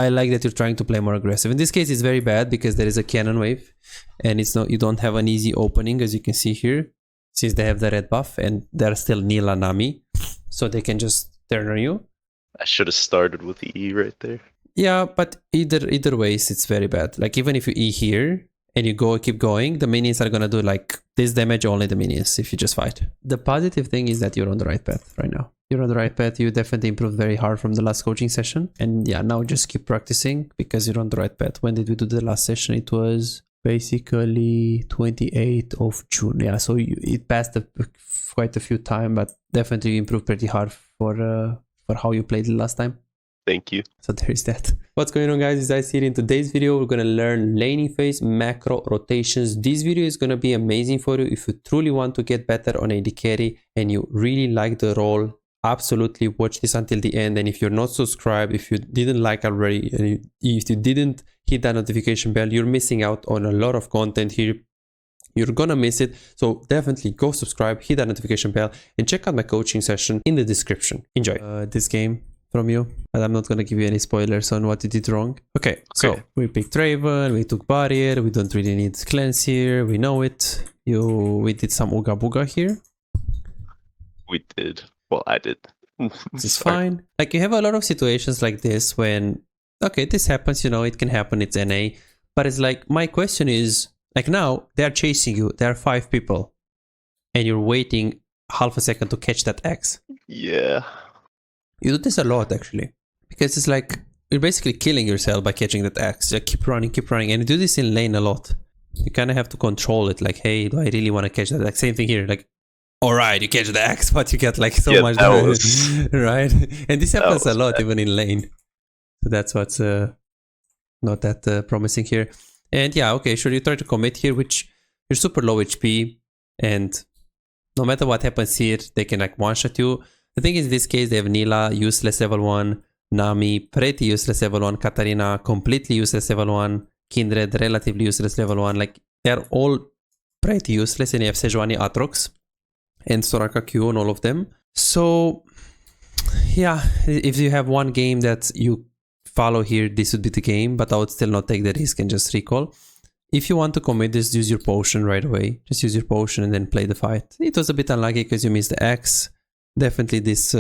I like that you're trying to play more aggressive. In this case, it's very bad because there is a cannon wave and it's not, you don't have an easy opening, as you can see here, since they have the red buff and they're still Nila Nami, so they can just turn on you. I should have started with the E right there. Yeah, but either ways, it's very bad. Like even if you E here and you keep going, the minions are gonna do like this damage, only the minions if you just fight. The positive thing is that you're on the right path right now. You're on the right path. You definitely improved very hard from the last coaching session. And yeah, now just keep practicing because you're on the right path. When did we do the last session? It was basically 28th of June. Yeah, so it passed quite a few times, but definitely you improved pretty hard for how you played the last time. Thank you. So there is that. What's going on, guys? Is I see it in today's video. We're gonna learn laning phase, macro, rotations. This video is gonna be amazing for you if you truly want to get better on AD carry and you really like the role. Absolutely watch this until the end. And if you're not subscribed, if you didn't like already, and if you didn't hit that notification bell, you're missing out on a lot of content here. You're gonna miss it. So definitely go subscribe, hit that notification bell, and check out my coaching session in the description. Enjoy this game from you, but I'm not gonna give you any spoilers on what you did wrong. Okay. So we picked Draven, we took barrier, we don't really need cleanse here, we know it. We did some Ooga Booga here. We did. Well, I did. This is fine. Like you have a lot of situations like this when, okay, this happens, you know, it can happen, it's NA. But it's like, my question is, like now, they're chasing you, there are 5 people, and you're waiting half a second to catch that X. Yeah. You do this a lot, actually. Because it's like, you're basically killing yourself by catching that X. Just keep running, and you do this in lane a lot. You kind of have to control it, like, hey, do I really want to catch that X? Same thing here, like, alright, you catch the X, but you get like so much damage, right? And this happens a lot, even in lane. So that's what's not that promising here. And yeah, okay, sure, you try to commit here, which you're super low HP, and no matter what happens here, they can like one-shot you. The thing is, in this case, they have Nila, useless level 1, Nami, pretty useless level 1, Katarina, completely useless level 1, Kindred, relatively useless level 1. Like, they're all pretty useless, and you have Sejuani, Aatrox, and Soraka Q on all of them. So yeah, if you have one game that you follow here, this would be the game, but I would still not take the risk and just recall. If you want to commit this, use your potion right away. Just use your potion and then play the fight. It was a bit unlucky because you missed the X. Definitely this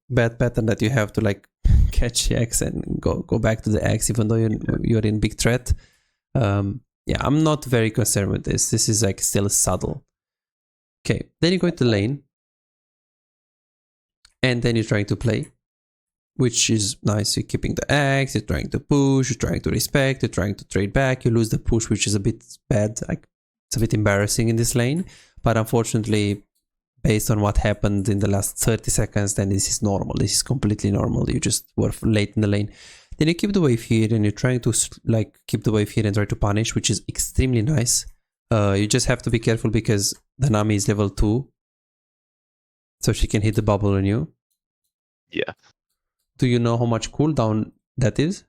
bad pattern that you have to like catch the X and go back to the X even though you're in big threat. Yeah, I'm not very concerned with this. This is like still subtle. Okay, then you go to lane, and then you're trying to play, which is nice. You're keeping the X, you're trying to push, you're trying to respect, you're trying to trade back. You lose the push, which is a bit bad. Like, it's a bit embarrassing in this lane, but unfortunately, based on what happened in the last 30 seconds, then this is normal. This is completely normal. You just were late in the lane. Then you keep the wave here, and you're trying to like keep the wave here and try to punish, which is extremely nice. You just have to be careful because the Nami is level 2. So she can hit the bubble on you. Yeah. Do you know how much cooldown that is?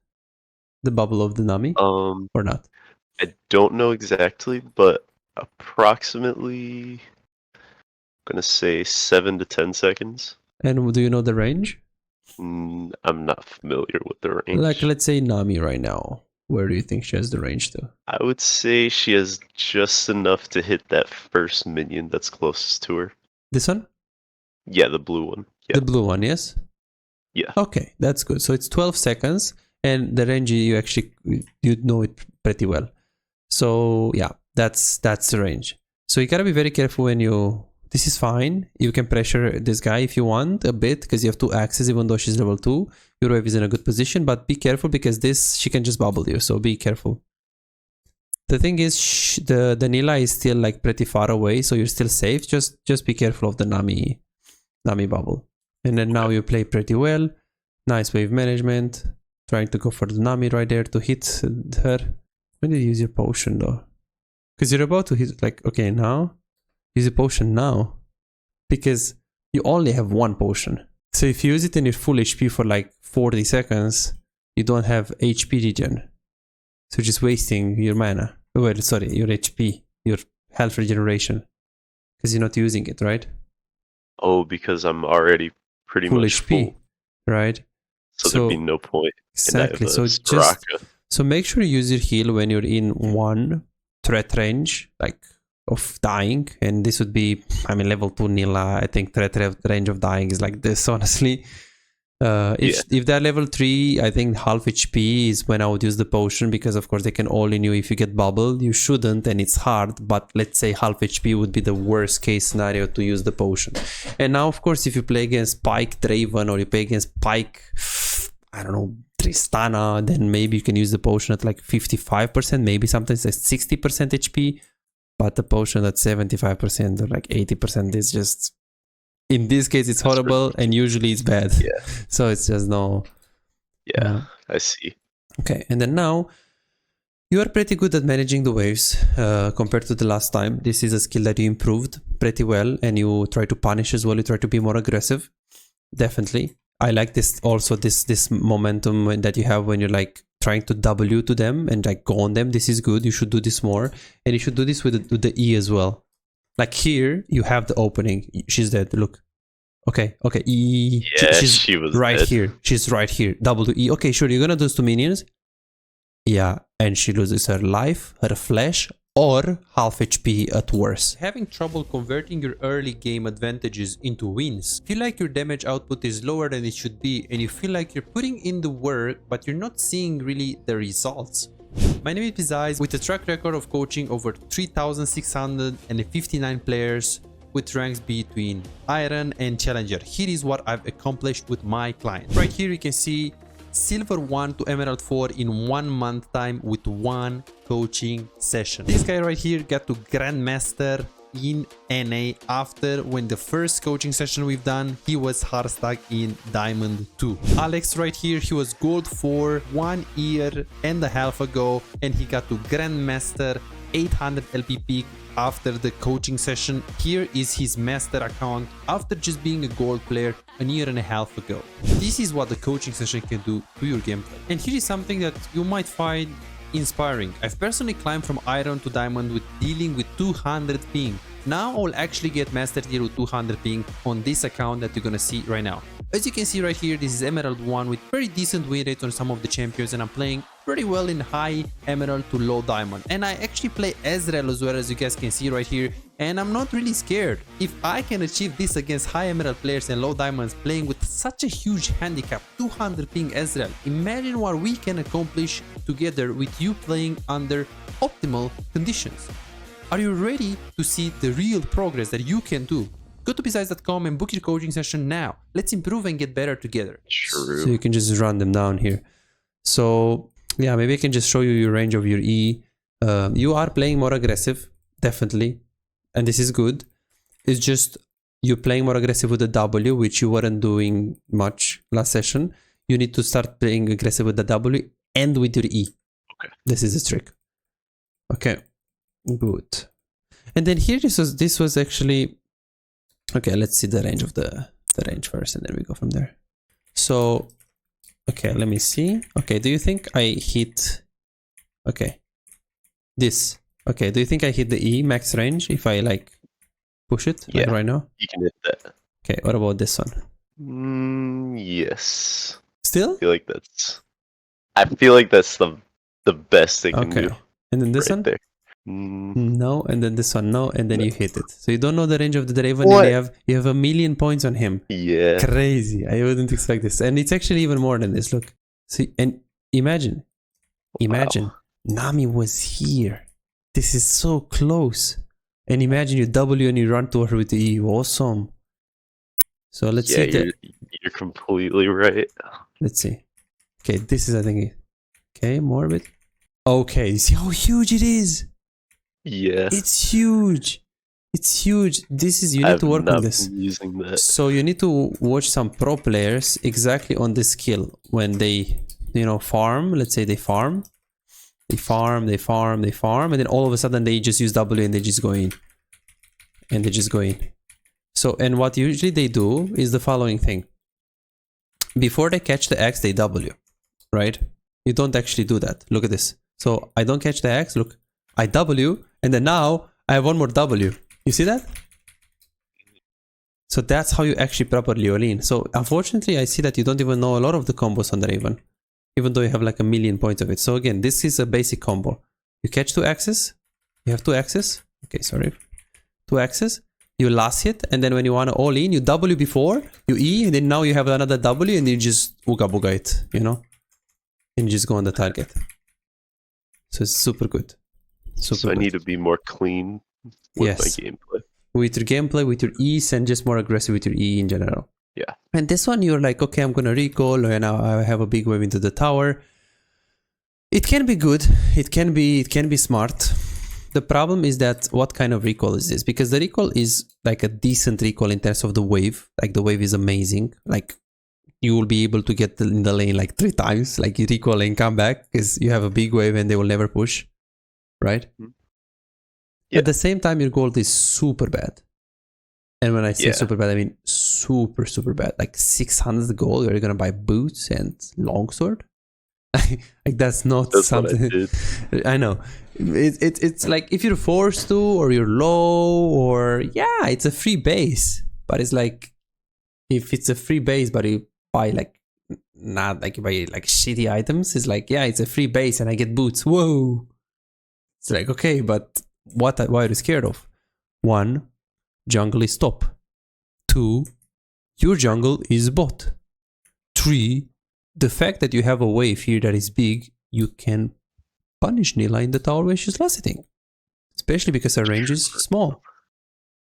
The bubble of the Nami? Or not? I don't know exactly, but approximately, I'm going to say 7 to 10 seconds. And do you know the range? I'm not familiar with the range. Like, let's say Nami right now. Where do you think she has the range to? I would say she has just enough to hit that first minion that's closest to her. This one? Yeah, the blue one. Yeah. The blue one, yes? Yeah. Okay, that's good. So it's 12 seconds, and the range you know it pretty well. So yeah, that's the range. So you gotta be very careful when you... This is fine. You can pressure this guy if you want a bit, because you have 2 axes, even though she's level 2. Your wave is in a good position, but be careful because she can just bubble you, so be careful. The thing is, the Nila is still like pretty far away, so you're still safe. Just be careful of the Nami bubble. And then now you play pretty well. Nice wave management. Trying to go for the Nami right there to hit her. When did you use your potion though? Because you're about to hit, like, okay, now. Use a potion now. Because you only have 1 potion. So if you use it in your full HP for like 40 seconds, you don't have HP regen. So you're just wasting your mana. Well, sorry, your HP, your health regeneration. Because you're not using it, right? Oh, because I'm already pretty full much HP, full. right? So there'd be no point. Exactly. So just Soraka. so make sure you use your heal when you're in one threat range, like of dying, and this would be, I mean, level 2 Nila. I think threat range of dying is like this, honestly. If they're level 3, I think half HP is when I would use the potion, because of course they can all in you if you get bubbled. You shouldn't, and it's hard, but let's say half HP would be the worst case scenario to use the potion. And now of course if you play against Pike Draven, or you play against Pike, I don't know, Tristana, then maybe you can use the potion at like 55%, maybe sometimes at 60% HP, but the potion at 75% or like 80% is just, in this case it's horrible, and usually it's bad. Yeah. So it's just no. Yeah, I see. Okay, and then now you are pretty good at managing the waves compared to the last time. This is a skill that you improved pretty well, and you try to punish as well. You try to be more aggressive. Definitely. I like this also, this momentum that you have when you're like trying to W to them and like go on them. This is good. You should do this more, and you should do this with the E as well. Like here, you have the opening. She's dead. Look. Okay. E. Yeah, She was right dead. here. She's right here. W E. Okay, sure. You're gonna do this to minions. Yeah, and she loses her life, her flesh, or half HP at worst. Having trouble converting your early game advantages into wins. Feel like your damage output is lower than it should be, and you feel like you're putting in the work, but you're not seeing really the results. My name is Pizais, with a track record of coaching over 3,659 players with ranks between Iron and Challenger. Here is what I've accomplished with my clients. Right here you can see Silver 1 to Emerald 4 in 1 month time with 1 coaching session. This guy right here got to Grandmaster in NA after, when the first coaching session we've done, he was hard stuck in Diamond 2. Alex right here, he was Gold 4 1 year and a half ago, and he got to Grandmaster 800 LPP after the coaching session. Here is his master account after just being a gold player a year and a half ago. This is what the coaching session can do to your gameplay. And here is something that you might find inspiring. I've personally climbed from Iron to Diamond with dealing with 200 ping. Now I'll actually get Master Tier with 200 ping on this account that you're gonna see right now. As you can see right here, this is Emerald 1 with very decent win rate on some of the champions, and I'm playing pretty well in high Emerald to low Diamond. And I actually play Ezreal as well, as you guys can see right here, and I'm not really scared. If I can achieve this against high Emerald players and low Diamonds playing with such a huge handicap, 200 ping Ezreal, imagine what we can accomplish together with you playing under optimal conditions. Are you ready to see the real progress that you can do? Go to pizais.com and book your coaching session now. Let's improve and get better together. True. So you can just run them down here. So yeah, maybe I can just show you your range of your E. You are playing more aggressive, definitely, and this is good. It's just you're playing more aggressive with the W, which you weren't doing much last session. You need to start playing aggressive with the W and with your E. Okay. This is the trick. Okay, good. And then here this was actually, okay, let's see the range of the range first, and then we go from there. So okay, let me see. Okay, do you think I hit, okay, this, okay, do you think I hit the E max range if I like push it like right now? You can hit that. Okay, what about this one? Yes. Still? I feel like that's the best they can do. And then this right one? there. No, and then this one, no, and then you hit it. So you don't know the range of the Draven, What? and you have 1,000,000 points on him. Yeah. Crazy. I wouldn't expect this. And it's actually even more than this. Look. See, and imagine, Nami was here. This is so close. And imagine you W and you run to her with the E. Awesome. So let's see. You're completely right. Let's see. Okay, this is, I think, okay, more of it. Okay, see how huge it is. Yeah. It's huge. It's huge. This is, you need to work on this. Using that. So you need to watch some pro players exactly on this skill when they, farm. Let's say they farm, and then all of a sudden they just use W and they just go in. So, and what usually they do is the following thing. Before they catch the X, they W, right? You don't actually do that. Look at this. So I don't catch the X, look, I W, and then now I have one more W. You see that? So that's how you actually properly all in. So unfortunately, I see that you don't even know a lot of the combos on Draven, even though you have like 1,000,000 points of it. So again, this is a basic combo. You catch 2 axes. You have 2 axes. Okay, sorry. 2 axes. You last hit, and then when you want to all in, you W before, you E, and then now you have another W, and you just ooga booga it, you know? And you just go on the target. So it's super good. So I need to be more clean with my gameplay. With your gameplay, with your E's, and just more aggressive with your E in general. Yeah. And this one, you're like, okay, I'm going to recall, and now I have a big wave into the tower. It can be good. It can be smart. The problem is that what kind of recall is this? Because the recall is like a decent recall in terms of the wave. Like the wave is amazing. Like you will be able to get in the lane like 3 times. Like you recall and come back because you have a big wave and they will never push. Right? Yeah. At the same time, your gold is super bad. And when I say super bad, I mean super, super bad. Like 600 gold, you're going to buy boots and longsword? Like that's not something I know. It's like if you're forced to, or you're low, or it's a free base. But it's like if it's a free base, but you buy like not like you buy like shitty items, it's like it's a free base and I get boots. Whoa! It's like okay, but what are you scared of? 1, jungle is top. 2, your jungle is bot. 3, the fact that you have a wave here that is big, you can punish Nila in the tower when she's last hitting. Especially because her range is small.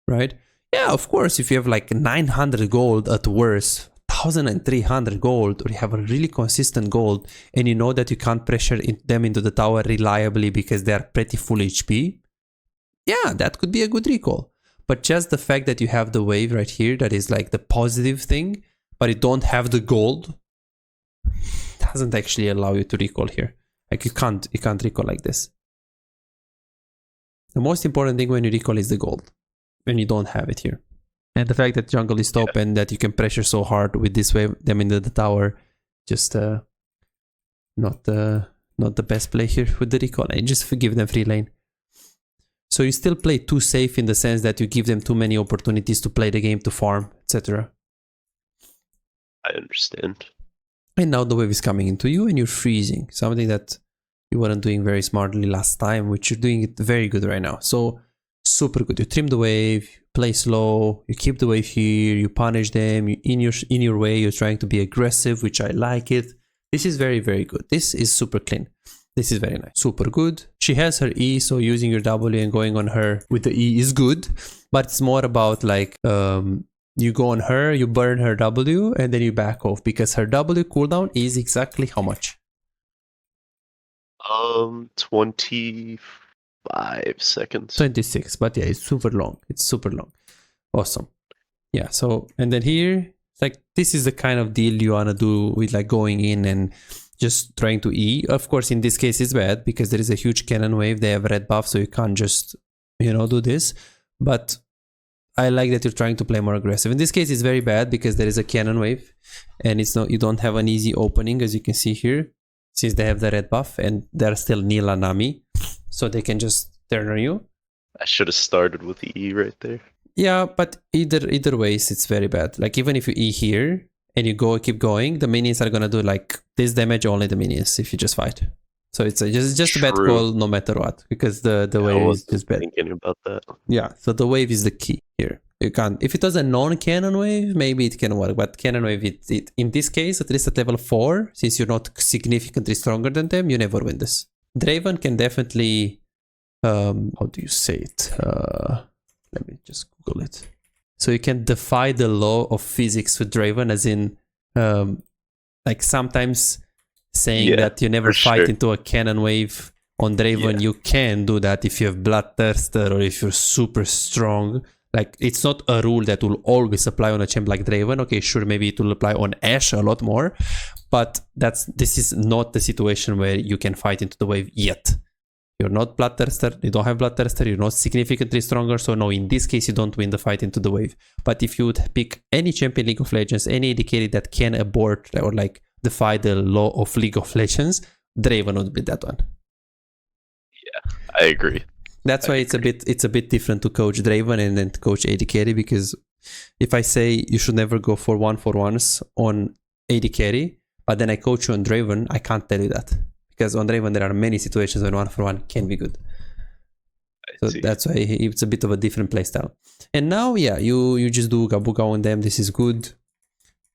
Right? Yeah, of course, if you have like 900 gold at worst, 1,300 gold, or you have a really consistent gold, and you know that you can't pressure them into the tower reliably because they are pretty full HP, that could be a good recall. But just the fact that you have the wave right here, that is like the positive thing, but you don't have the gold, doesn't actually allow you to recall here. Like you can't recall like this. The most important thing when you recall is the gold, and you don't have it here. And the fact that jungle is top and that you can pressure so hard with this wave them into the tower, just not the best play here with the recall. And just give them free lane. So you still play too safe in the sense that you give them too many opportunities to play the game, to farm, etc. I understand. And now the wave is coming into you and you're freezing. Something that you weren't doing very smartly last time, which you're doing it very good right now. So super good. You trim the wave, play slow, you keep the wave here, you punish them, in your way, you're trying to be aggressive, which I like it. This is very, very good. This is super clean. This is very nice. Super good. She has her E, so using your W and going on her with the E is good. But it's more about like, you go on her, you burn her W, and then you back off because her W cooldown is exactly how much? 25 seconds. 26, but yeah, it's super long. It's super long. Awesome. Yeah, so, and then here, like, this is the kind of deal you want to do with like going in and just trying to E. Of course, in this case, it's bad because there is a huge cannon wave. They have red buff, so you can't just, do this. But I like that you're trying to play more aggressive. In this case, it's very bad because there is a cannon wave and you don't have an easy opening, as you can see here, since they have the red buff and they're still Nila Nami, so they can just turn on you. I should have started with the E right there. Yeah, but either ways, it's very bad. Like even if you E here and you keep going, the minions are gonna do like this damage, only the minions if you just fight. So it's just a bad call no matter what, because the wave is just bad. Thinking about that. Yeah, so the wave is the key here. You can't, if it was a non-cannon wave, maybe it can work, but cannon wave, it in this case, at least at level 4, since you're not significantly stronger than them, you never win this. Draven can definitely, how do you say it? Let me just Google it. So you can defy the law of physics with Draven, as in, like sometimes saying that you never fight into a cannon wave on Draven, you can do that if you have Bloodthirster or if you're super strong. Like, it's not a rule that will always apply on a champ like Draven. Okay, sure, maybe it will apply on Ashe a lot more, but this is not the situation where you can fight into the wave yet. You're not Bloodthirster, you don't have Bloodthirster, you're not significantly stronger, so no, in this case you don't win the fight into the wave. But if you would pick any champion League of Legends, any AD carry that can abort or like defy the law of League of Legends, Draven would be that one. Yeah, I agree. That's why it's a bit different to coach Draven and then to coach AD carry, because if I say you should never go for 1-for-1s on AD carry, but then I coach you on Draven, I can't tell you that. Because on Draven there are many situations when 1-for-1 can be good. So that's why it's a bit of a different playstyle. And now, yeah, you just do Gabuga on them. This is good.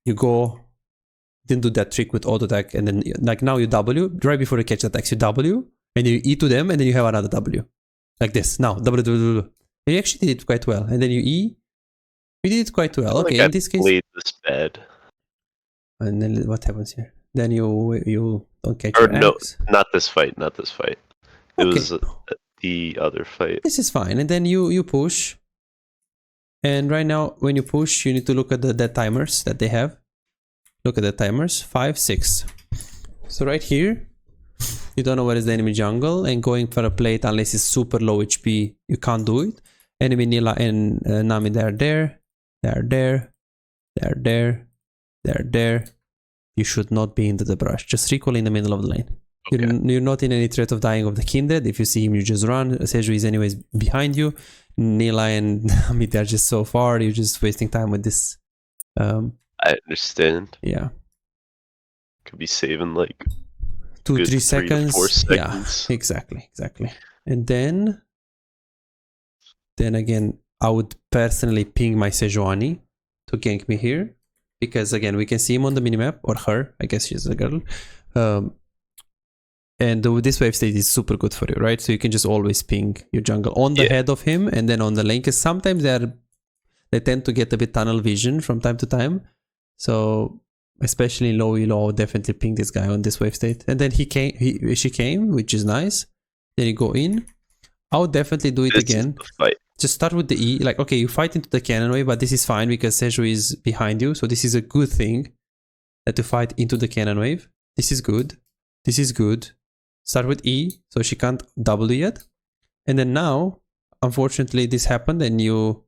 You go, didn't do that trick with auto attack, and then like now you W right before you catch attacks. You W and you E to them, and then you have another W like this. Now W. And you actually did it quite well. And then you E. You did it quite well. Okay, in this case, played this bad. And then what happens here? Then you don't catch Or your no, axe. not this fight. Not this fight. It Okay. was the other fight. This is fine. And then you push. And right now, when you push, you need to look at the timers that they have. Look at the timers. 5, 6. So right here, you don't know where is the enemy jungle, and going for a plate unless it's super low HP, you can't do it. Enemy Nila and Nami, they're there. They're there. They're there. They're there. You should not be into the brush. Just recall in the middle of the lane. Okay. You're not in any threat of dying of the kindred. If you see him, you just run. Seju is anyways behind you. Nila and Nami, they're just so far. You're just wasting time with this. I understand. Yeah. Could be saving like 2-3 3 to seconds. 4 seconds. Yeah, exactly. And then again, I would personally ping my Sejuani to gank me here. Because again, we can see him on the minimap, or her. I guess she's a girl. And this wave state is super good for you, right? So you can just always ping your jungle on the head of him and then on the lane. Because sometimes they tend to get a bit tunnel vision from time to time. So especially in low elo, I'll definitely ping this guy on this wave state. And then she came, which is nice. Then you go in. I would definitely do it again. Just start with the E. Like, okay, you fight into the cannon wave, but this is fine because Seju is behind you. So this is a good thing that you fight into the cannon wave. This is good. This is good. Start with E, so she can't W yet. And then now, unfortunately, this happened, and you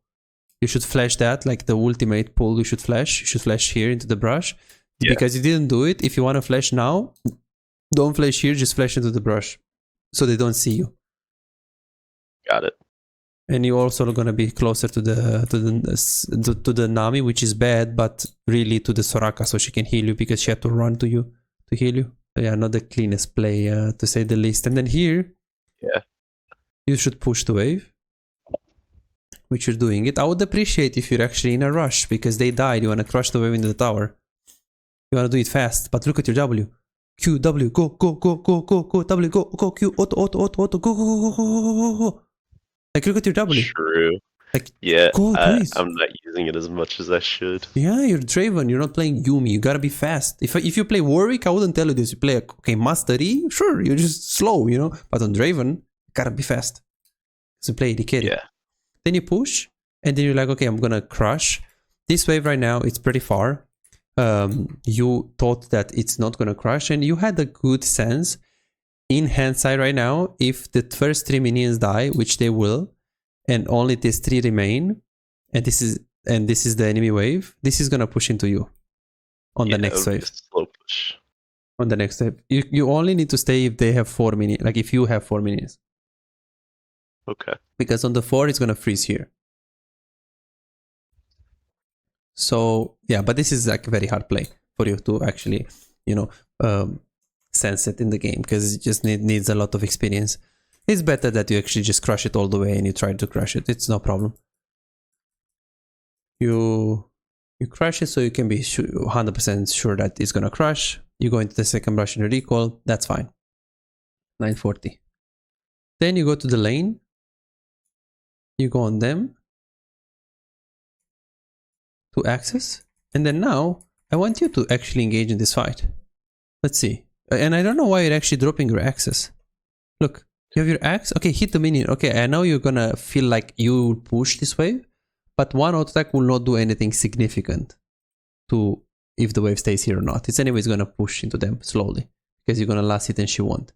should flash that, like the ultimate pull. You should flash here into the brush. Yeah. Because you didn't do it. If you want to flash now, don't flash here. Just flash into the brush, so they don't see you. Got it. And you're also gonna be closer to the Nami, which is bad, but really to the Soraka, so she can heal you because she had to run to you to heal you. Yeah, not the cleanest play, to say the least. And then here, you should push the wave, which you're doing it. I would appreciate if you're actually in a rush because they died. You want to crush the wave into the tower. You want to do it fast, but look at your W. Q, W, go, W, go, Q, auto, go. Like, look at your W. True. Like, I'm not using it as much as I should. Yeah, you're Draven. You're not playing Yuumi. You gotta be fast. If you play Warwick, I wouldn't tell you this. You play, Master E, sure, you're just slow, But on Draven, you gotta be fast. So play AD carry. Yeah. Then you push, and then you're like, okay, I'm gonna crush. This wave right now, it's pretty far. You thought that it's not gonna crush, and you had a good sense in hindsight right now, if the first 3 minions die, which they will, and only these 3 remain, and this is the enemy wave, this is gonna push into you on the next wave. Slow push. On the next wave. You only need to stay if they have 4 minions, like if you have 4 minions. Okay. Because on the 4 it's gonna freeze here. So yeah, but this is like a very hard play for you to actually, sense it in the game, because it just needs a lot of experience. It's better that you actually just crush it all the way and you try to crush it. It's no problem. You crush it so you can be 100% sure that it's gonna crush. You go into the second brush and recall. That's fine. 940. Then you go to the lane. You go on them to access, and then now I want you to actually engage in this fight. Let's see. And I don't know why you're actually dropping your axes. Look, you have your axe. Okay, hit the minion. Okay, I know you're gonna feel like you will push this wave, but one auto attack will not do anything significant to if the wave stays here or not. It's anyways gonna push into them slowly because you're gonna last hit and she won't.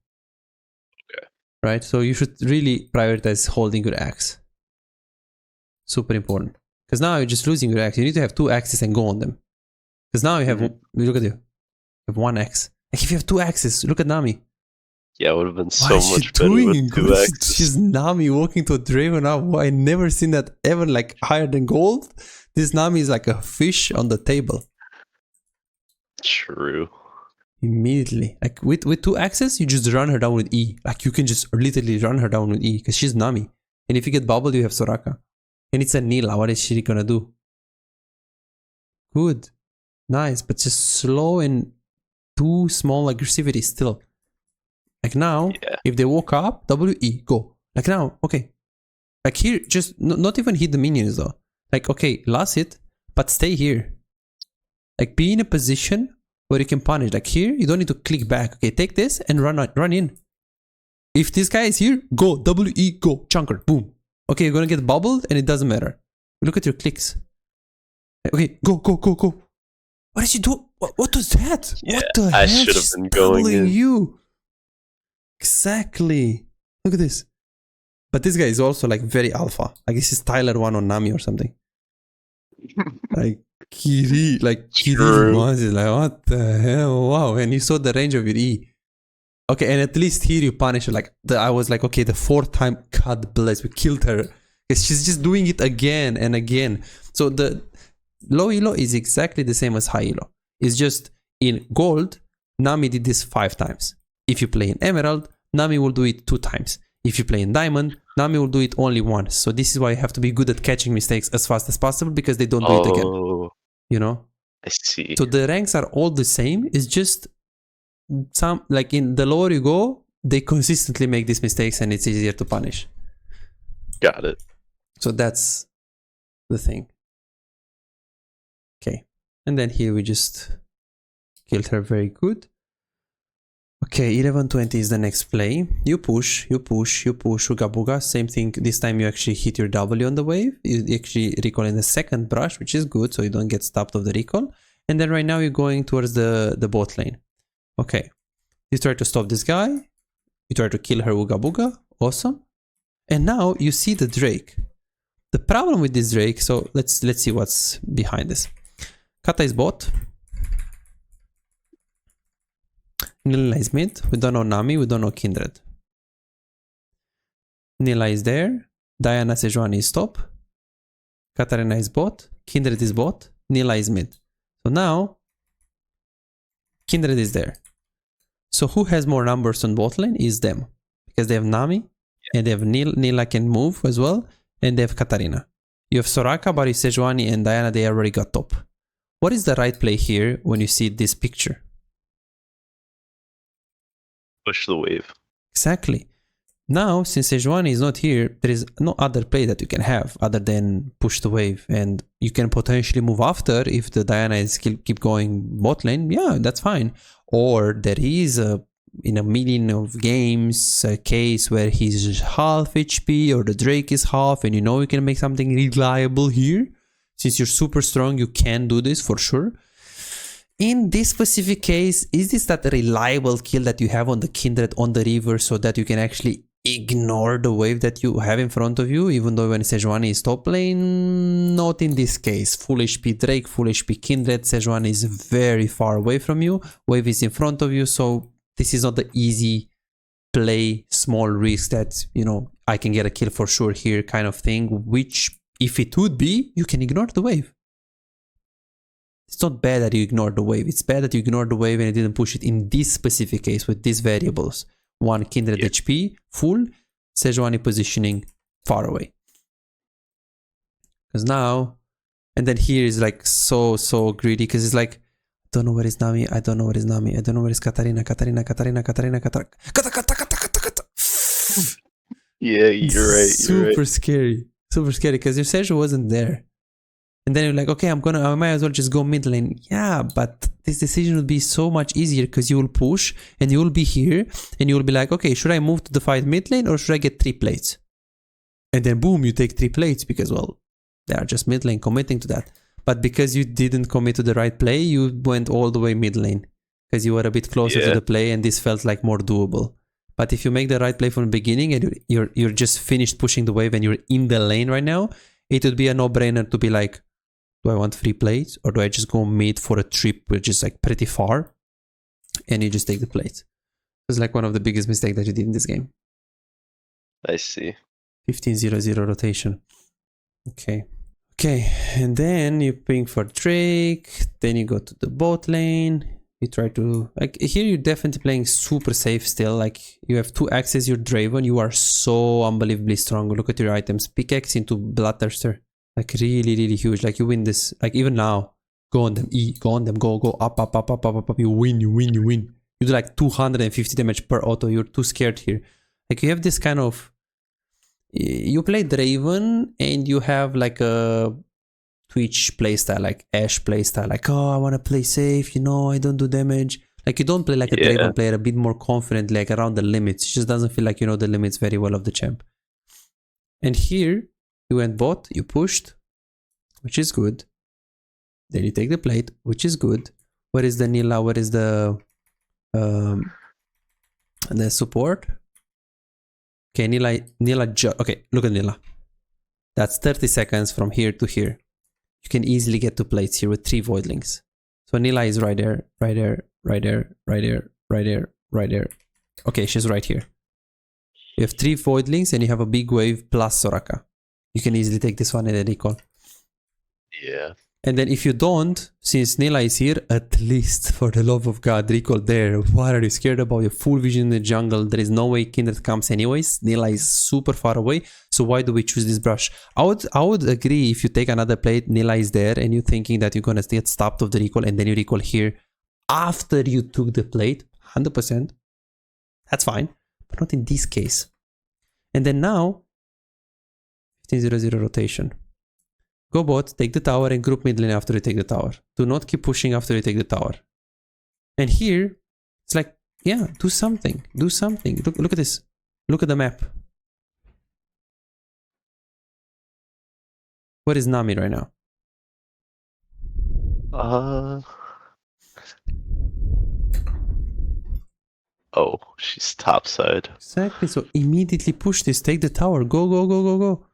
Okay. Right? So you should really prioritize holding your axe. Super important. Because now you're just losing your axe. You need to have 2 axes and go on them. Because now you have, look at you. You have 1 axe. Like if you have 2 axes, look at Nami. Yeah, it would have been What so is she much better doing? with 2 What is axes. she's Nami walking to a Draven up. I never seen that ever, like higher than gold. This Nami is like a fish on the table. True. Immediately. Like with 2 axes, you just run her down with E. Like you can just literally run her down with E because she's Nami. And if you get bubbled, you have Soraka. And it's a Nila. What is she gonna do? Good. Nice. But just slow and too small aggressivity still. Like now, if they woke up, WE, go. Like now, okay. Like here, just not even hit the minions though. Like, okay, last hit, but stay here. Like be in a position where you can punish. Like here, you don't need to click back. Okay, take this and run in. If this guy is here, go. WE, go. Chunker, boom. Okay, you're gonna get bubbled and it doesn't matter. Look at your clicks. Okay, go. What did you do? What was that? Yeah, what the I hell? should have been going in. You. Exactly. Look at this. But this guy is also like very alpha. Like this is Tyler 1 on Nami or something. Like Kiri wants it. Like what the hell? Wow. And you saw the range of your E. Okay, and at least here you punish her. Like I was like, okay, the 4th time, God bless, we killed her. Because she's just doing it again and again. So the low elo is exactly the same as high elo. It's just in gold, Nami did this 5 times. If you play in emerald, Nami will do it 2 times. If you play in diamond, Nami will do it only once. So this is why you have to be good at catching mistakes as fast as possible because they don't do it again. You know? I see. So the ranks are all the same. It's just some, like in the lower you go, they consistently make these mistakes and it's easier to punish. Got it. So that's the thing. Okay. And then here we just killed her very good. Okay, 11:20 is the next play. You push, Uga Buga. Same thing. This time you actually hit your W on the wave. You actually recall in the second brush, which is good, so you don't get stopped of the recall. And then right now you're going towards the bot lane. Okay. You try to stop this guy. You try to kill her Uga Buga. Awesome. And now you see the Drake. The problem with this Drake, so let's see what's behind this. Kata is bot. Nila is mid. We don't know Nami. We don't know Kindred. Nila is there. Diana Sejuani is top. Katarina is bot. Kindred is bot. Nila is mid. So now, Kindred is there. So who has more numbers on bot lane is them. Because they have Nami. And they have Nila can move as well. And they have Katarina. You have Soraka, but Sejuani and Diana, they already got top. What is the right play here when you see this picture? Push the wave. Exactly. Now, since Sejuani is not here, there is no other play that you can have other than push the wave. And you can potentially move after if the Diana is keep going bot lane. Yeah, that's fine. Or there is in a million of games a case where he's half HP or the Drake is half and you know you can make something reliable here. Since you're super strong, you can do this for sure. In this specific case, is this that reliable kill that you have on the Kindred on the river so that you can actually ignore the wave that you have in front of you, even though when Sejuani is top lane? Not in this case. Full HP Drake, full HP Kindred, Sejuani is very far away from you, wave is in front of you, so this is not the easy play, small risk that, you know, I can get a kill for sure here kind of thing, which if it would be, you can ignore the wave. It's not bad that you ignored the wave. It's bad that you ignored the wave and you didn't push it in this specific case with these variables. 1 Kindred HP, full, Sejuani positioning, far away. Because now, and then here is like so greedy because it's like, I don't know where is Nami, I don't know where is Nami, I don't know where is Katarina. Yeah, you're right. Super scary because your Seju wasn't there. And then you're like, okay, I might as well just go mid lane. Yeah, but this decision would be so much easier because you will push and you will be here and you will be like, okay, should I move to the fight mid lane or should I get 3 plates? And then boom, you take 3 plates because, well, they are just mid lane committing to that. But because you didn't commit to the right play, you went all the way mid lane because you were a bit closer to the play and this felt like more doable. But if you make the right play from the beginning and you're just finished pushing the wave and you're in the lane right now, it would be a no-brainer to be like, do I want 3 plates or do I just go mid for a trip which is like pretty far and you just take the plates? was like one of the biggest mistakes that you did in this game. I see. 15-0-0 rotation. Okay. Okay, and then you ping for Drake, then you go to the bot lane, you try to, like, here you're definitely playing super safe still, like, you have 2 axes, you're Draven, you are so unbelievably strong, look at your items, pickaxe into Bloodthirster, like, really, really huge, like, you win this, like, even now, go on them, E, go on them, go, up, up, up, up, up, up, up, you win, you win, you win, you do like 250 damage per auto, you're too scared here, like, you have this kind of, you play Draven and you have like a Twitch playstyle, like Ashe playstyle, like, oh, I want to play safe, you know, I don't do damage. Like, you don't play like a Draven player, a bit more confident, like around the limits. It just doesn't feel like you know the limits very well of the champ. And here, you went bot, you pushed, which is good. Then you take the plate, which is good. Where is the Nila? Where is the support? Okay, Nila, okay, look at Nila. That's 30 seconds from here to here. You can easily get to plates here with 3 voidlings. So Nila is right there, right there, right there, right there, right there, right there. Okay, she's right here. You have 3 voidlings and you have a big wave plus Soraka. You can easily take this one and then recall. Yeah. And then if you don't, since Nila is here, at least for the love of God, recall there. What are you scared about? Your full vision in the jungle. There is no way Kindred comes anyways. Nila is super far away. So why do we choose this brush? I would agree if you take another plate, Nila is there, and you're thinking that you're gonna get stopped of the recall, and then you recall here after you took the plate, 100%. That's fine, but not in this case. And then now, 15-0-0 rotation. Go bot, take the tower, and group mid lane after you take the tower. Do not keep pushing after you take the tower. And here, it's like, yeah, do something. Do something. Look at this. Look at the map. Where is Nami right now? Oh, she's topside. Exactly. So immediately push this. Take the tower. Go, go, go, go, go.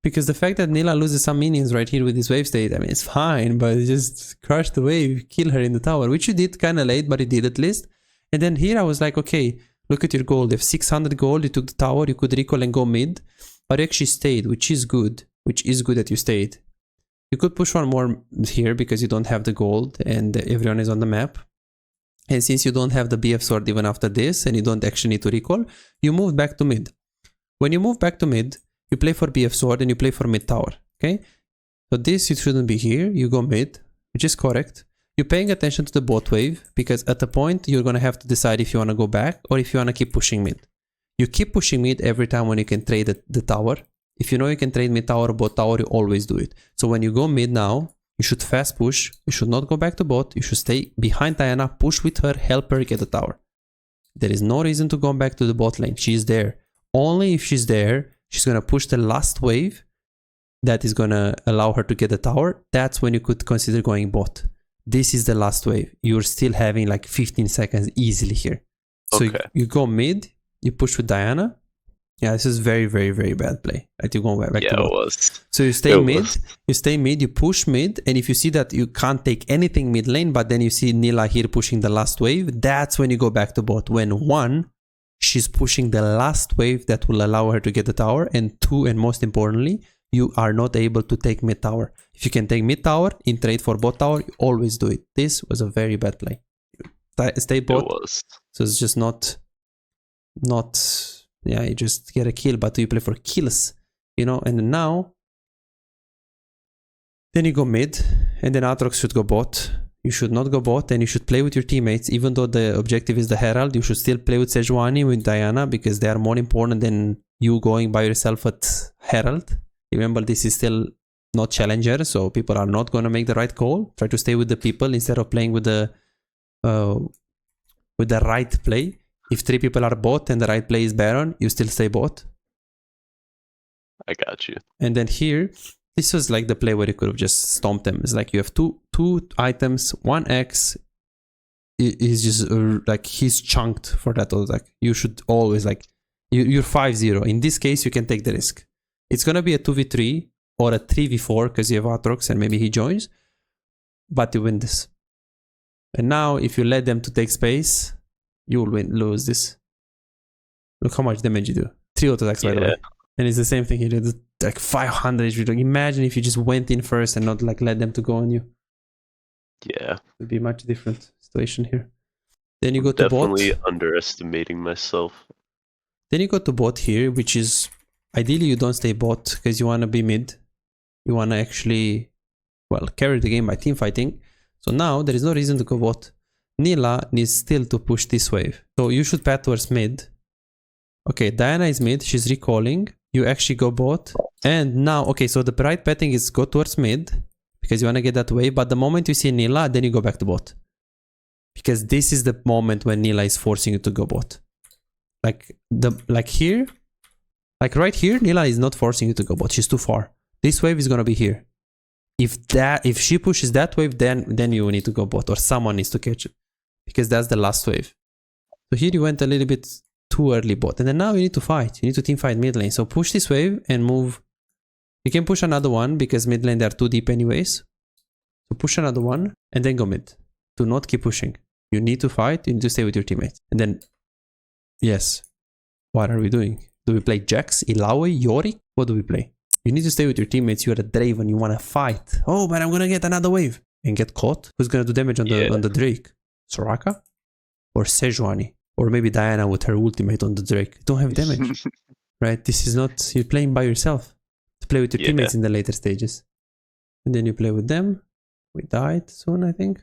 Because the fact that Nila loses some minions right here with this wave state, I mean, it's fine, but just crush the wave, kill her in the tower, which you did kind of late, but you did at least. And then here I was like, okay, look at your gold. You have 600 gold, you took the tower, you could recall and go mid, but you actually stayed, which is good that you stayed. You could push one more here because you don't have the gold and everyone is on the map. And since you don't have the BF sword even after this, and you don't actually need to recall, you move back to mid. When you move back to mid, you play for BF sword and you play for mid tower, okay? So this, it shouldn't be here. You go mid, which is correct. You're paying attention to the bot wave because at the point you're going to have to decide if you want to go back or if you want to keep pushing mid. You keep pushing mid every time when you can trade the tower. If you know you can trade mid tower or bot tower, you always do it. So when you go mid now, you should fast push. You should not go back to bot. You should stay behind Diana, push with her, help her get the tower. There is no reason to go back to the bot lane. She's there. Only if she's there, she's going to push the last wave that is going to allow her to get the tower. That's when you could consider going bot. This is the last wave. You're still having like 15 seconds easily here. So okay. you go mid, you push with Diana. Yeah, this is very, very, very bad play. Like you go back to bot. Yeah, it was. So you stay mid, you push mid, and if you see that you can't take anything mid lane, but then you see Nila here pushing the last wave, that's when you go back to bot. When 1, she's pushing the last wave that will allow her to get the tower, and 2, and most importantly, you are not able to take mid tower. If you can take mid tower in trade for bot tower, you always do it. This was a very bad play. Stay bot. It was. So it's just not, yeah, you just get a kill, but you play for kills, you know, and now, then you go mid, and then Aatrox should go bot. You should not go bot, and you should play with your teammates. Even though the objective is the Herald, you should still play with Sejuani, with Diana, because they are more important than you going by yourself at Herald. Remember, this is still not Challenger, so people are not going to make the right call. Try to stay with the people instead of playing with the right play. If 3 people are bot and the right play is Baron, you still stay bot. I got you. And then here, this was like the play where you could have just stomped them. It's like you have two items, 1x is just like he's chunked for that. Like you should always like you're 5-0. In this case, you can take the risk. It's gonna be a 2v3 or a 3v4 because you have Aatrox and maybe he joins, but you win this. And now, if you let them to take space, you will lose this. Look how much damage you do. 3 auto attacks, by the way. And it's the same thing here. It's like 500 HP. Imagine if you just went in first and not like let them to go on you. Yeah. It would be a much different situation here. Then you go to bot. Definitely underestimating myself. Then you go to bot here, which is ideally you don't stay bot because you want to be mid. You want to actually, well, carry the game by team fighting. So now there is no reason to go bot. Nila needs still to push this wave. So you should path towards mid. Okay, Diana is mid. She's recalling. You actually go bot. And now, okay, so the right pathing is go towards mid because you want to get that wave. But the moment you see Nila, then you go back to bot. Because this is the moment when Nila is forcing you to go bot. Like here, like right here, Nila is not forcing you to go bot. She's too far. This wave is gonna be here. If she pushes that wave, then you need to go bot or someone needs to catch it. Because that's the last wave. So here you went a little bit too early bot. And then now you need to fight. You need to team fight mid lane. So push this wave and move. You can push another one because mid lane they're too deep anyways. So push another one and then go mid. Do not keep pushing. You need to fight. You need to stay with your teammates. And then, yes. What are we doing? Do we play Jax, Illaoi, Yorick? What do we play? You need to stay with your teammates. You're a Draven. You want to fight. Oh, but I'm going to get another wave. And get caught? Who's going to do damage on the Drake? Soraka? Or Sejuani? Or maybe Diana with her ultimate on the Drake. Don't have damage. Right? This is not... You're playing by yourself. To play with your teammates in the later stages. And then you play with them. We died soon, I think.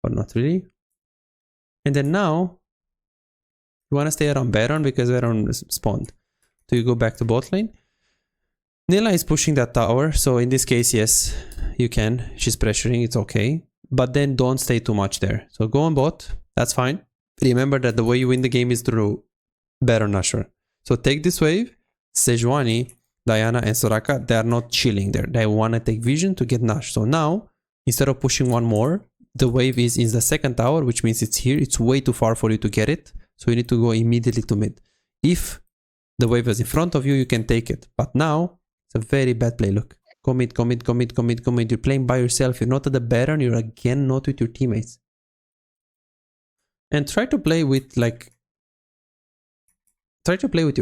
Or not really. And then now... You want to stay around Baron because Baron spawned. So you go back to bot lane. Nila is pushing that tower. So in this case, yes, you can. She's pressuring. It's okay. But then don't stay too much there. So go on bot. That's fine. Remember that the way you win the game is through Baron Nashor. So take this wave. Sejuani, Diana and Soraka, they are not chilling there. They want to take vision to get Nash. So now, instead of pushing one more, the wave is in the second tower, which means it's here. It's way too far for you to get it. So you need to go immediately to mid. If the wave is in front of you, you can take it. But now, it's a very bad play. Look. Commit. You're playing by yourself. You're not at the Baron. You're again not with your teammates. And try to play with your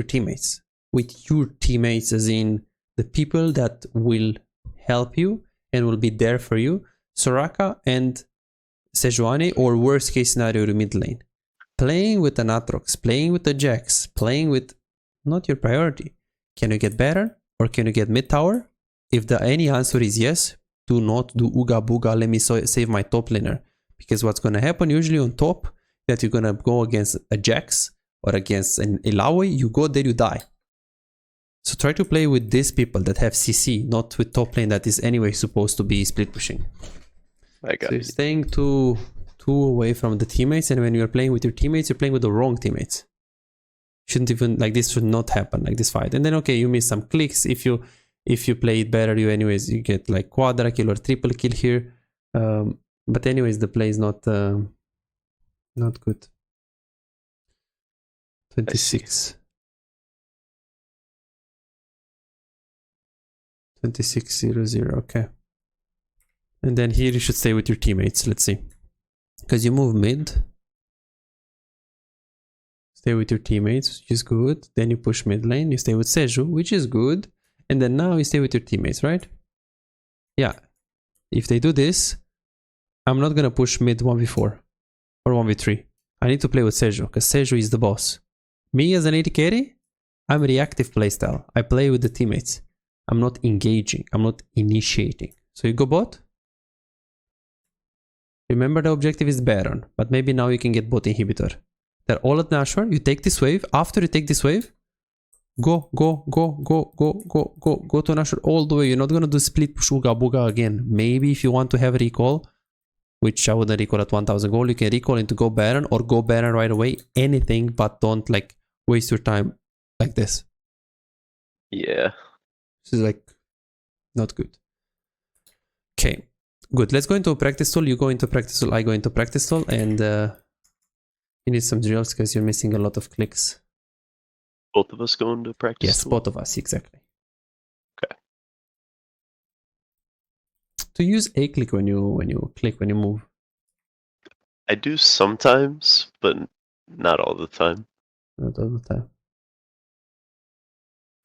teammates. With your teammates as in the people that will help you and will be there for you. Soraka and Sejuani, or worst case scenario, the mid lane. Playing with an Aatrox, playing with a Jax, playing with not your priority. Can you get better or can you get mid tower? If the any answer is yes, do not do Uga Buga, let me save my top laner. Because what's going to happen usually on top, that you're going to go against a Jax or against an Illaoi, you go there, you die. So try to play with these people that have CC, not with top lane that is anyway supposed to be split pushing. I got so you're staying too away from the teammates, and when you're playing with your teammates, you're playing with the wrong teammates. Shouldn't even, like, this should not happen, like this fight. And then okay, you miss some clicks. If you play it better, you get like quadra kill or triple kill here. But anyways, the play is not good. 26. 26-0-0, okay. And then here you should stay with your teammates, let's see. Because you move mid. Stay with your teammates, which is good. Then you push mid lane, you stay with Seju, which is good. And then now you stay with your teammates, right? Yeah. If they do this, I'm not gonna push mid 1v4 or 1v3. I need to play with Seju, because Seju is the boss. Me as an AD carry, I'm a reactive playstyle. I play with the teammates. I'm not engaging. I'm not initiating. So you go bot. Remember the objective is Baron, but maybe now you can get bot inhibitor. They're all at Nashor. You take this wave. After you take this wave, go to Nashor all the way. You're not gonna do split push Uga Buga again. Maybe if you want to have recall, which I wouldn't recall at 1000 gold, you can recall into go Baron or go Baron right away. Anything, but don't like waste your time like this. Yeah. This is like not good. Okay, good. Let's go into a practice tool. You go into practice tool, I go into practice tool, and you need some drills because you're missing a lot of clicks. Both of us go into practice Yes, tool? both of us, exactly. Okay. To use a click when you click, when you move. I do sometimes, but not all the time. Not all the time.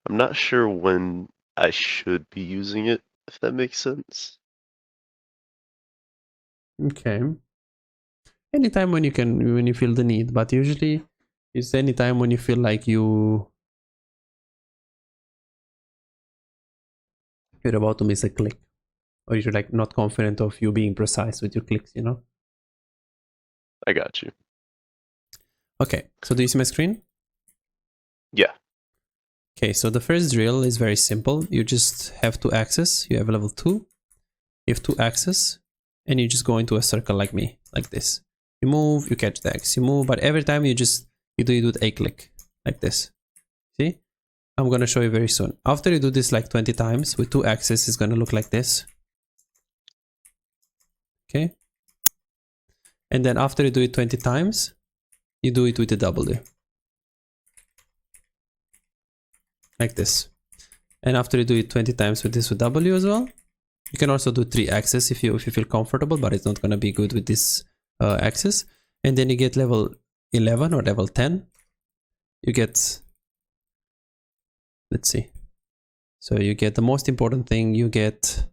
I'm not sure when I should be using it, if that makes sense. Okay. Anytime when you can, when you feel the need, but usually it's any time when you feel like you're about to miss a click, or you're like not confident of you being precise with your clicks, you know? I got you. Okay, so do you see my screen? Yeah. Okay, so the first drill is very simple. You just have 2 axes. You have a level 2. You have 2 axes, and you just go into a circle like me, like this. You move, you catch the axe. You move, but every time you do it with a click, like this. See? I'm gonna show you very soon. After you do this like 20 times with 2 axes, it's gonna look like this. Okay? And then after you do it 20 times, you do it with a W. Like this. And after you do it 20 times with this with W as well, you can also do 3 axes if you feel comfortable, but it's not gonna be good with this axis. And then you get level 11 or level 10. You get, let's see. So you get the most important thing, you get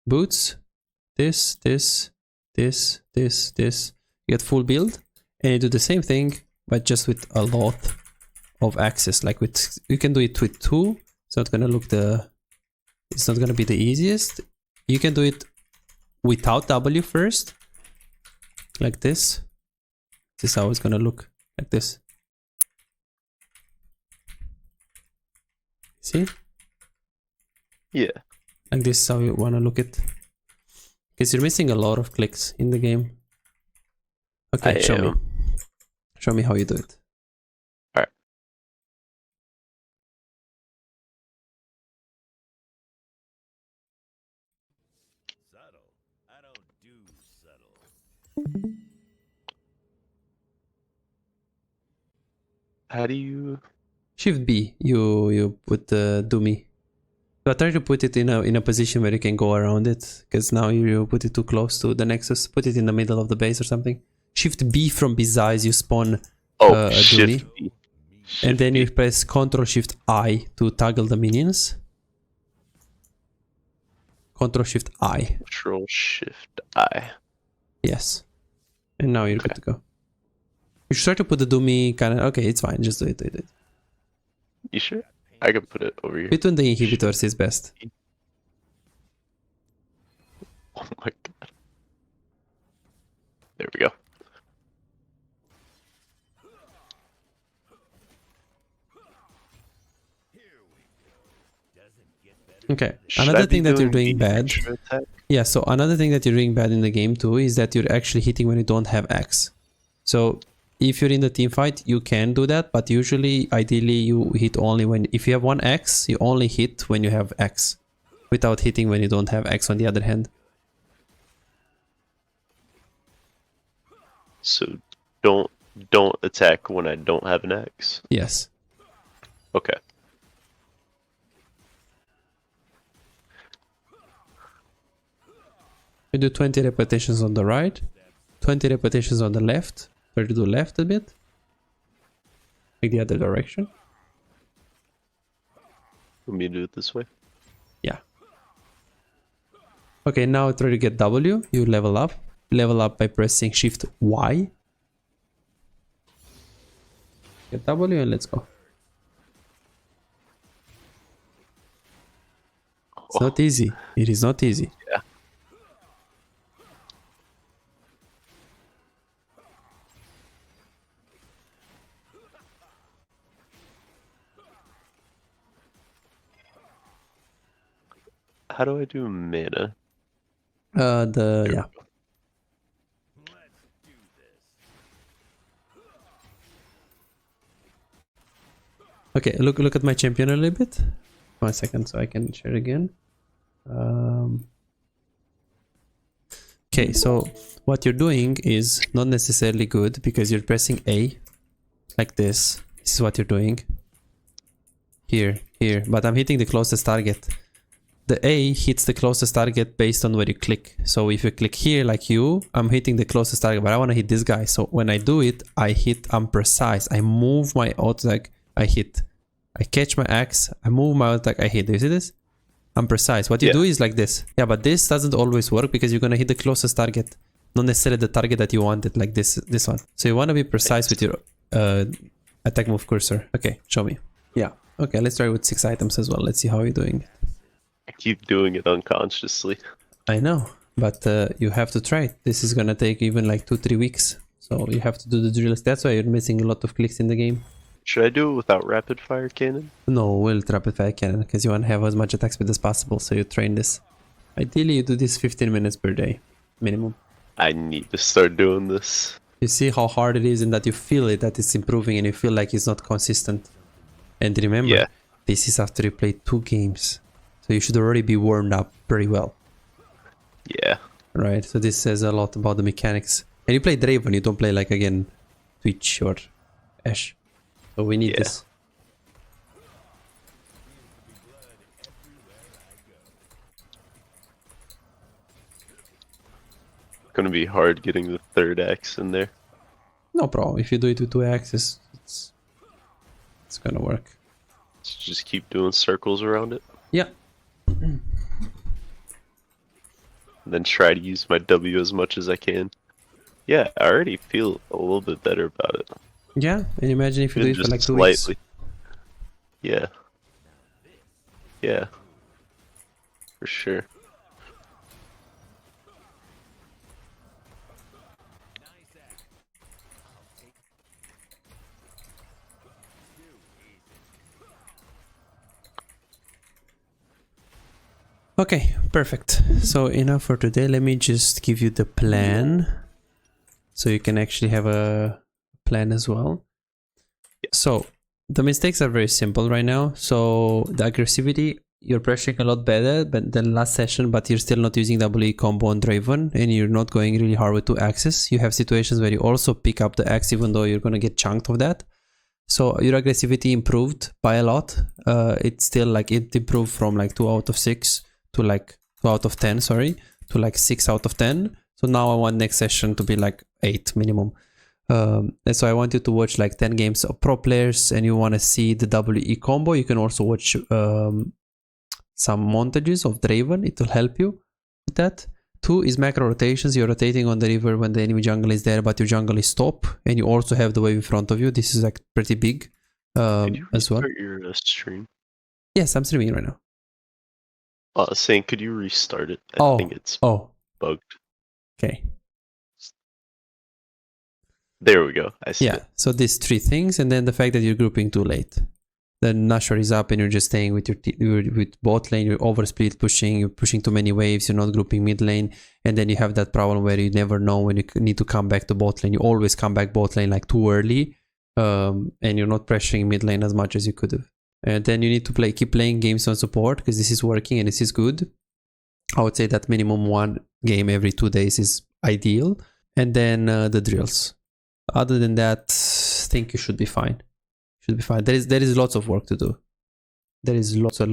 boots, this. You get full build, and you do the same thing, but just with a lot of axes. Like with, you can do it with 2. It's not gonna look it's not gonna be the easiest. You can do it without W first, like this. This is how it's gonna look, like this. See? Yeah. Like this is how you wanna look at. Because you're missing a lot of clicks in the game. Okay, show me. Show me how you do it. Alright. Subtle. I don't do subtle. How do you... Shift B, you put the dummy. So I try to put it in a position where you can go around it, because now you put it too close to the nexus. Put it in the middle of the base or something. Shift B from besides, you spawn a dummy. B. And then you press Ctrl Shift I to toggle the minions. Ctrl Shift I. Control Shift I. Yes. And now you're good to go. You should try to put the dummy kind of... Okay, it's fine. Just do it. You sure? I can put it over here. Between the inhibitors is best. Oh my god. There we go. Okay, Should another I be thing that you're doing doing the bad... extra attack? Yeah, so another thing that you're doing bad in the game too is that you're actually hitting when you don't have X. So if you're in the team fight, you can do that, but usually, ideally, you hit only when... If you have 1 X, you only hit when you have X. Without hitting when you don't have X on the other hand. So don't attack when I don't have an X. Yes. Okay. You do 20 repetitions on the right, 20 repetitions on the left. Try to do left a bit. Like the other direction. Want me to do it this way? Yeah. Okay, now try to get W. You level up. Level up by pressing Shift Y. Get W and let's go. It's not easy. It is not easy. Yeah. How do I do mana? Yeah. Okay, look at my champion a little bit. 1 second, so I can share again. Okay, so what you're doing is not necessarily good because you're pressing A like this. This is what you're doing. Here, but I'm hitting the closest target. the A hits the closest target based on where you click. So if you click here like you, I'm hitting the closest target, but I want to hit this guy. So when I do it, I'm precise. I move my auto attack, I hit. I catch my axe, I move my auto attack, I hit. Do you see this? I'm precise. What you do is like this. Yeah, but this doesn't always work because you're going to hit the closest target. Not necessarily the target that you wanted, like this one. So you want to be precise with your attack move cursor. Okay, show me. Yeah. Okay, let's try with 6 items as well. Let's see how you're doing. I keep doing it unconsciously. I know, but you have to try it. This is gonna take even like 2-3 weeks. So you have to do the drills. That's why you're missing a lot of clicks in the game. Should I do it without rapid fire cannon? No, we'll rapid fire cannon because you want to have as much attack speed as possible. So you train this. Ideally, you do this 15 minutes per day, minimum. I need to start doing this. You see how hard it is and that you feel it, that it's improving and you feel like it's not consistent. And remember, this is after you play 2 games. So you should already be warmed up pretty well. Yeah. Right, so this says a lot about the mechanics. And you play Draven, you don't play like, again, Twitch or Ashe. So we need this. Gonna be hard getting the 3rd axe in there. No problem. If you do it with 2 axes, it's gonna work. Just keep doing circles around it. Yeah. And then try to use my W as much as I can. Yeah, I already feel a little bit better about it. Yeah, and imagine if you do it for just like 2 weeks. Yeah. Yeah. For sure. Okay, perfect. So enough for today. Let me just give you the plan. So you can actually have a plan as well. So the mistakes are very simple right now. So the aggressivity, you're pressuring a lot better than last session, but you're still not using WE combo on Draven and you're not going really hard with 2 axes. You have situations where you also pick up the axe even though you're going to get chunked of that. So your aggressivity improved by a lot. It's still like it improved from like 2 out of 6 to like 2 out of 10, sorry, to like 6 out of 10. So now I want next session to be like 8 minimum. And so I want you to watch like 10 games of pro players and you want to see the WE combo. You can also watch some montages of Draven. It will help you with that. 2 is macro rotations. You're rotating on the river when the enemy jungle is there, but your jungle is stop. And you also have the wave in front of you. This is like pretty big as well. Your stream? Yes, I'm streaming right now. Saying, could you restart it? I think it's bugged. Okay. There we go. I see it. So these 3 things, and then the fact that you're grouping too late. Then Nashor is up and you're just staying with with bot lane, you're oversplit pushing, you're pushing too many waves, you're not grouping mid lane, and then you have that problem where you never know when you need to come back to bot lane. You always come back bot lane like too early, and you're not pressuring mid lane as much as you could have. And then you need to keep playing games on support because this is working and this is good. I would say that minimum 1 game every 2 days is ideal. And then the drills. Other than that, I think you should be fine. There is lots of work to do. There is lots of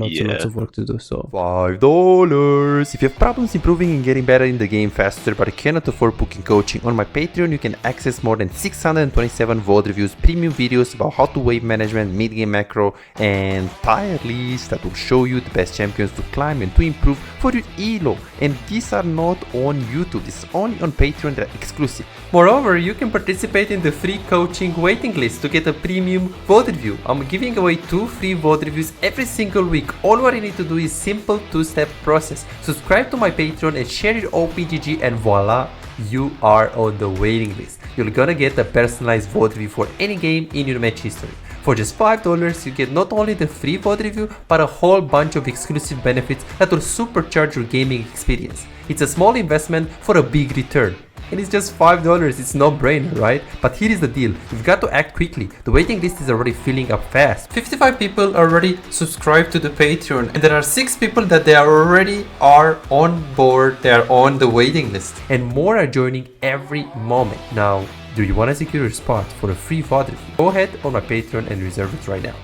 work to do. So $5. If you have problems improving and getting better in the game faster but cannot afford booking coaching, on my Patreon you can access more than 627 VOD reviews, premium videos about how to wave management, mid-game macro, and tier lists that will show you the best champions to climb and to improve for your elo. And these are not on YouTube, this is only on Patreon, they're exclusive. Moreover, you can participate in the free coaching waiting list to get a premium VOD review. I'm giving away 2 free VOD reviews every single week. All what you need to do is simple 2-step process. Subscribe to my Patreon and share your OPGG and voila, you are on the waiting list. You're gonna get a personalized VOD review for any game in your match history. For just $5, you get not only the free VOD review, but a whole bunch of exclusive benefits that will supercharge your gaming experience. It's a small investment for a big return. And it's just $5, it's no brainer, right? But here is the deal, you've got to act quickly. The waiting list is already filling up fast. 55 people already subscribed to the Patreon, and there are 6 people that they are on board, they are on the waiting list. And more are joining every moment. Now, do you want to secure your spot for a free VOD review? Go ahead on my Patreon and reserve it right now.